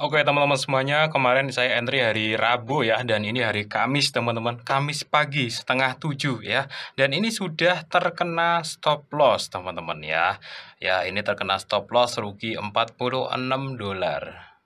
Oke teman-teman semuanya, kemarin saya entry hari Rabu ya, dan ini hari Kamis teman-teman, Kamis pagi setengah 7 ya, dan ini sudah terkena stop loss teman-teman ya. Ya ini terkena stop loss rugi $46.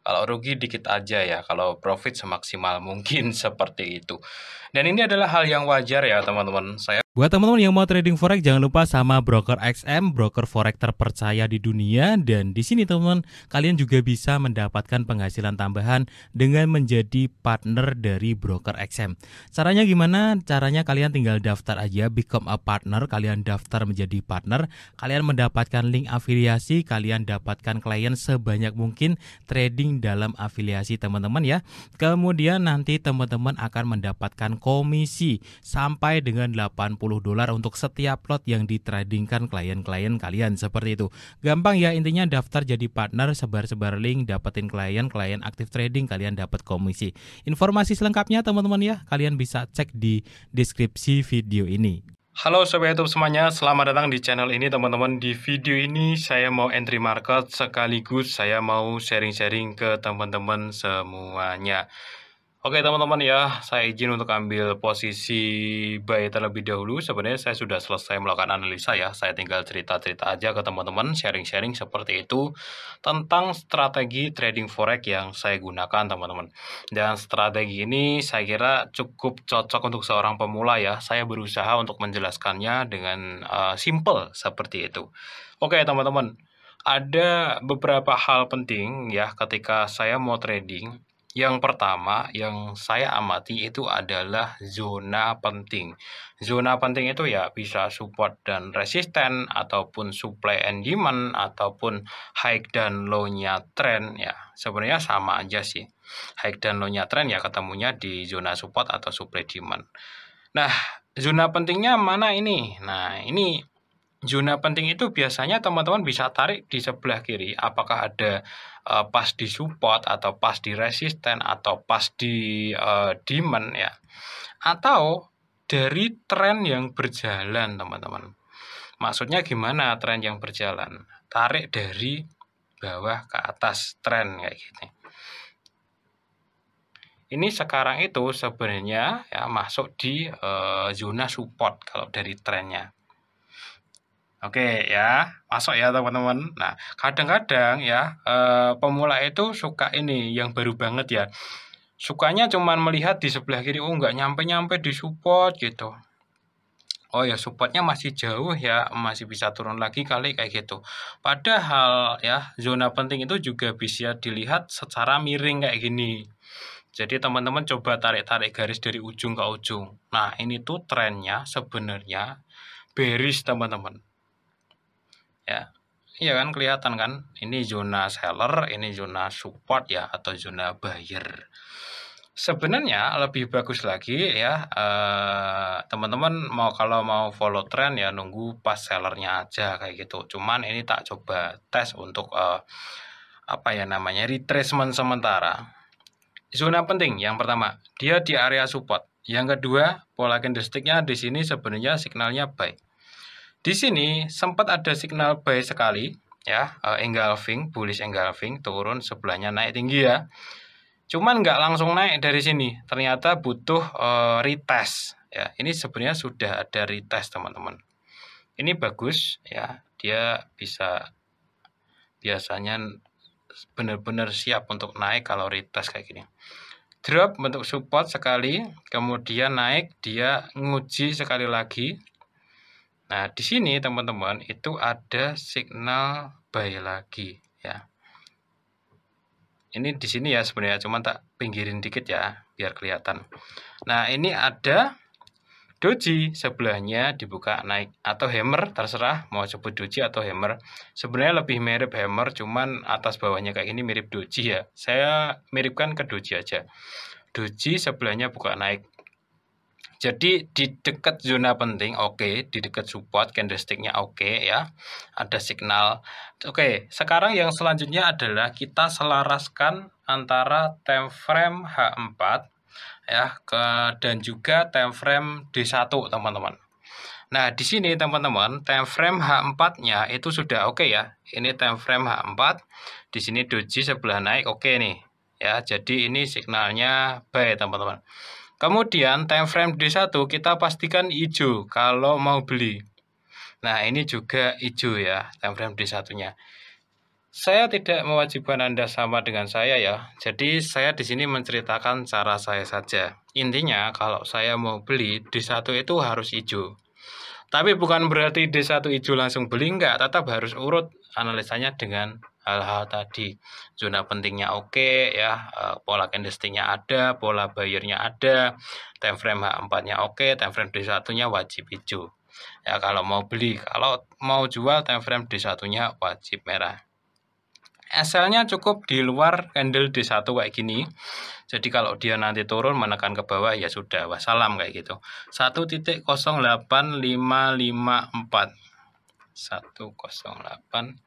Kalau rugi dikit aja ya, kalau profit semaksimal mungkin seperti itu. Dan ini adalah hal yang wajar ya teman-teman. Buat teman-teman yang mau trading forex, jangan lupa sama broker XM, broker forex terpercaya di dunia. Dan di sini teman-teman, kalian juga bisa mendapatkan penghasilan tambahan dengan menjadi partner dari broker XM. Caranya gimana? Caranya kalian tinggal daftar aja, become a partner. Kalian daftar menjadi partner, kalian mendapatkan link afiliasi, kalian dapatkan klien sebanyak mungkin trading dalam afiliasi teman-teman ya. Kemudian nanti teman-teman akan mendapatkan komisi sampai dengan $80 untuk setiap lot yang ditradingkan klien-klien kalian, seperti itu. Gampang ya, intinya daftar jadi partner, sebar-sebar link, dapetin klien aktif trading, kalian dapat komisi. Informasi selengkapnya teman-teman ya, kalian bisa cek di deskripsi video ini. Halo Sobat YouTube semuanya, selamat datang di channel ini teman-teman. Di video ini saya mau entry market sekaligus saya mau sharing-sharing ke teman-teman semuanya. Oke teman-teman ya, saya izin untuk ambil posisi buy terlebih dahulu. Sebenarnya saya sudah selesai melakukan analisa ya, saya tinggal cerita-cerita aja ke teman-teman, sharing-sharing seperti itu tentang strategi trading forex yang saya gunakan teman-teman. Dan strategi ini saya kira cukup cocok untuk seorang pemula ya. Saya berusaha untuk menjelaskannya dengan simple seperti itu. Oke teman-teman, ada beberapa hal penting ya ketika saya mau trading. Yang pertama yang saya amati itu adalah zona penting. Zona penting itu ya bisa support dan resisten, ataupun supply and demand, ataupun high dan low-nya trend ya. Sebenarnya sama aja sih. High dan low-nya trend ya ketemunya di zona support atau supply demand. Nah, zona pentingnya mana ini? Nah, ini zona penting itu biasanya teman-teman bisa tarik di sebelah kiri, apakah ada pas di support, atau pas di resisten, atau pas di demand ya, atau dari tren yang berjalan teman-teman. Maksudnya gimana tren yang berjalan? Tarik dari bawah ke atas tren kayak gini. Ini sekarang itu sebenarnya ya masuk di zona support kalau dari trennya. Oke ya, masuk ya teman-teman. Nah, kadang-kadang ya pemula itu suka ini yang baru banget ya. Sukanya cuman melihat di sebelah kiri, oh nggak nyampe-nyampe di support gitu. Oh ya supportnya masih jauh ya, masih bisa turun lagi kali kayak gitu. Padahal ya zona penting itu juga bisa dilihat secara miring kayak gini. Jadi teman-teman coba tarik-tarik garis dari ujung ke ujung. Nah ini tuh trennya sebenarnya bearish teman-teman. Ya, iya kan kelihatan kan? Ini zona seller, ini zona support ya, atau zona buyer. Sebenarnya lebih bagus lagi ya, teman-teman kalau mau follow trend ya nunggu pas sellernya aja kayak gitu. Cuman ini tak coba tes untuk apa ya namanya retracement sementara. Zona penting yang pertama, dia di area support. Yang kedua, pola candlestick-nya di sini sebenarnya signalnya buy. Di sini sempat ada signal buy sekali ya, engulfing, bullish engulfing, turun sebelahnya naik tinggi ya. Cuman nggak langsung naik dari sini, ternyata butuh retest ya. Ini sebenarnya sudah ada retest teman-teman. Ini bagus ya, dia bisa biasanya benar-benar siap untuk naik kalau retest kayak gini. Drop bentuk support sekali, kemudian naik, dia nguji sekali lagi. Nah, di sini teman-teman itu ada signal buy lagi ya. Ini di sini ya sebenarnya, cuma tak pinggirin dikit ya biar kelihatan. Nah, ini ada doji sebelahnya dibuka naik atau hammer, terserah mau sebut doji atau hammer. Sebenarnya lebih mirip hammer, cuman atas bawahnya kayak ini mirip doji ya. Saya miripkan ke doji aja. Doji sebelahnya buka naik. Jadi di dekat zona penting oke, di dekat support candlestick-nya oke ya. Ada signal. Oke, sekarang yang selanjutnya adalah kita selaraskan antara time frame H4 ya dan juga time frame D1 teman-teman. Nah, di sini teman-teman, time frame H4-nya itu sudah oke ya. Ini time frame H4. Di sini doji sebelah naik oke nih. ya. Jadi ini signalnya buy teman-teman. Kemudian time frame D1 kita pastikan hijau kalau mau beli. Nah, ini juga hijau ya time frame D1-nya. Saya tidak mewajibkan Anda sama dengan saya ya. Jadi saya di sini menceritakan cara saya saja. Intinya kalau saya mau beli D1 itu harus hijau. Tapi bukan berarti D1 hijau langsung beli, enggak, tetap harus urut analisanya dengan hal-hal tadi. Zona pentingnya oke ya, pola candlestick-nya ada, pola buyer-nya ada, time frame H4-nya oke, time frame D1-nya wajib hijau. Ya kalau mau beli, kalau mau jual time frame D1-nya wajib merah. SL-nya cukup di luar candle D1 kayak gini. Jadi kalau dia nanti turun menekan ke bawah ya sudah wassalam kayak gitu. 1.08554. 108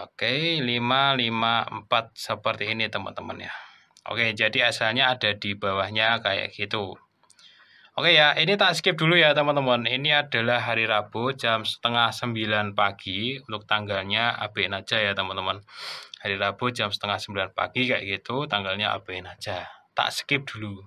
oke 554 seperti ini teman-teman ya. Oke, jadi asalnya ada di bawahnya kayak gitu. Oke ya, ini tak skip dulu ya teman-teman. Ini adalah hari Rabu jam setengah 9 pagi. Untuk tanggalnya abain aja ya teman-teman. Hari Rabu jam setengah 9 pagi kayak gitu, tanggalnya abain aja. Tak skip dulu.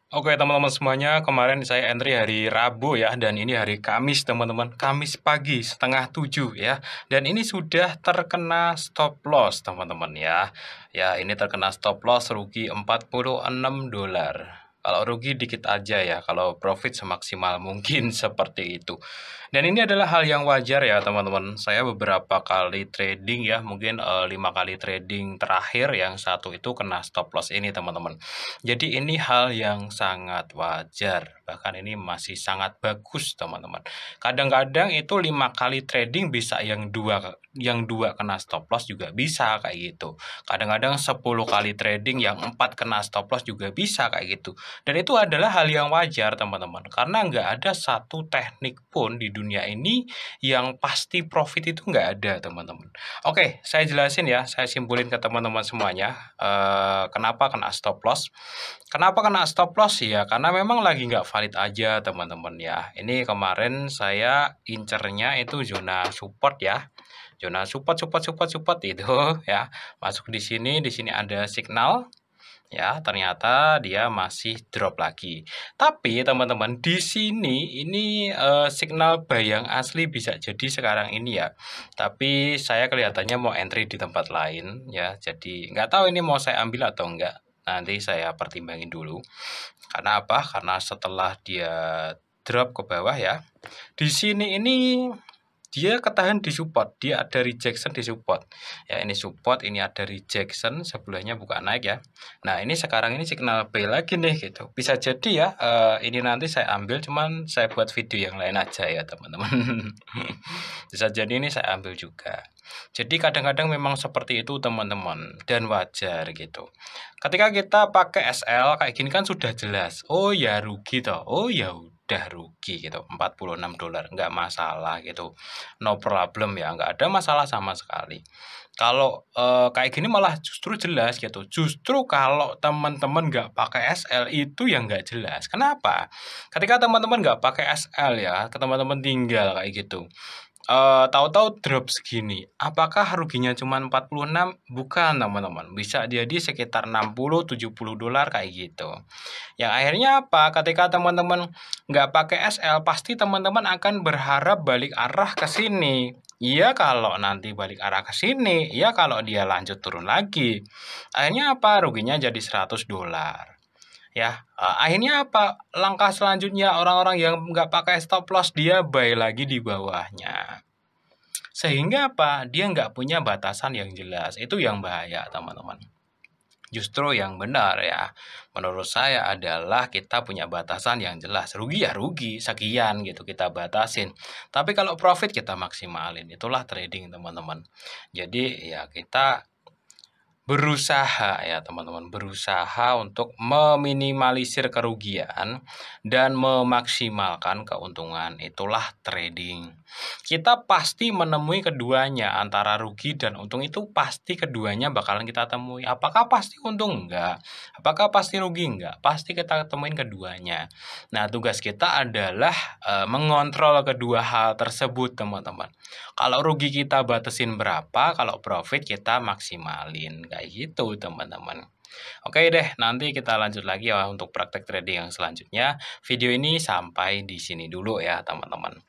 Oke teman-teman semuanya, kemarin saya entry hari Rabu ya, dan ini hari Kamis teman-teman, Kamis pagi setengah 7 ya, dan ini sudah terkena stop loss teman-teman ya. Ya ini terkena stop loss rugi $46. Kalau rugi dikit aja ya, kalau profit semaksimal mungkin seperti itu. Dan ini adalah hal yang wajar ya teman-teman. Saya beberapa kali trading ya, mungkin 5 kali trading terakhir yang satu itu kena stop loss ini teman-teman. Jadi ini hal yang sangat wajar, bahkan ini masih sangat bagus teman-teman. Kadang-kadang itu 5 kali trading bisa yang dua kena stop loss juga bisa kayak gitu. Kadang-kadang 10 kali trading yang 4 kena stop loss juga bisa kayak gitu. Dan itu adalah hal yang wajar teman-teman, karena nggak ada satu teknik pun di dunia ini yang pasti profit itu nggak ada teman-teman. Oke, saya jelasin ya, saya simpulin ke teman-teman semuanya kenapa kena stop loss. Kenapa kena stop loss ya? Karena memang lagi nggak valid aja teman-teman ya. Ini kemarin saya incernya itu zona support ya. Zona support itu ya. Masuk di sini ada signal. Ya, ternyata dia masih drop lagi. Tapi teman-teman di sini ini signal buy yang asli bisa jadi sekarang ini ya. Tapi saya kelihatannya mau entry di tempat lain ya. Jadi nggak tahu ini mau saya ambil atau enggak. Nanti saya pertimbangin dulu. Karena apa? Karena setelah dia drop ke bawah ya. Di sini ini dia ketahan di support, dia ada rejection di support. Ya ini support, ini ada rejection, sebelahnya buka naik ya. Nah ini sekarang ini signal buy lagi nih gitu. Bisa jadi ya ini nanti saya ambil, cuman saya buat video yang lain aja ya teman-teman. Bisa jadi ini saya ambil juga. Jadi kadang-kadang memang seperti itu teman-teman, dan wajar gitu. Ketika kita pakai SL kayak gini kan sudah jelas. Oh ya rugi toh. Oh ya udah rugi gitu, $46 nggak masalah gitu, no problem ya, nggak ada masalah sama sekali. Kalau kayak gini malah justru jelas gitu. Justru kalau teman-teman nggak pakai SL itu yang nggak jelas. Kenapa? Ketika teman-teman nggak pakai SL ya, teman-teman tinggal kayak gitu. Tahu-tahu drop segini. Apakah ruginya cuma 46? Bukan teman-teman. Bisa jadi sekitar $60-70 kayak gitu. Yang akhirnya apa? Ketika teman-teman nggak pakai SL, pasti teman-teman akan berharap balik arah ke sini. Iya kalau nanti balik arah ke sini, iya kalau dia lanjut turun lagi. Akhirnya apa? Ruginya jadi $100. Ya, akhirnya apa? Langkah selanjutnya orang-orang yang nggak pakai stop loss dia buy lagi di bawahnya. Sehingga apa? Dia nggak punya batasan yang jelas. Itu yang bahaya teman-teman. Justru yang benar ya, menurut saya adalah kita punya batasan yang jelas. Rugi ya rugi, sekian gitu kita batasin. Tapi kalau profit kita maksimalin. Itulah trading teman-teman. Jadi ya kita berusaha ya teman-teman, berusaha untuk meminimalisir kerugian dan memaksimalkan keuntungan. Itulah trading. Kita pasti menemui keduanya, antara rugi dan untung itu pasti keduanya bakalan kita temui. Apakah pasti untung? Enggak. Apakah pasti rugi? Enggak. Pasti kita temuin keduanya. Nah, tugas kita adalah mengontrol kedua hal tersebut, teman-teman. Kalau rugi kita batasin berapa, kalau profit kita maksimalin. Kayak gitu, teman-teman. Oke deh, nanti kita lanjut lagi ya untuk praktek trading yang selanjutnya. Video ini sampai di sini dulu ya, teman-teman.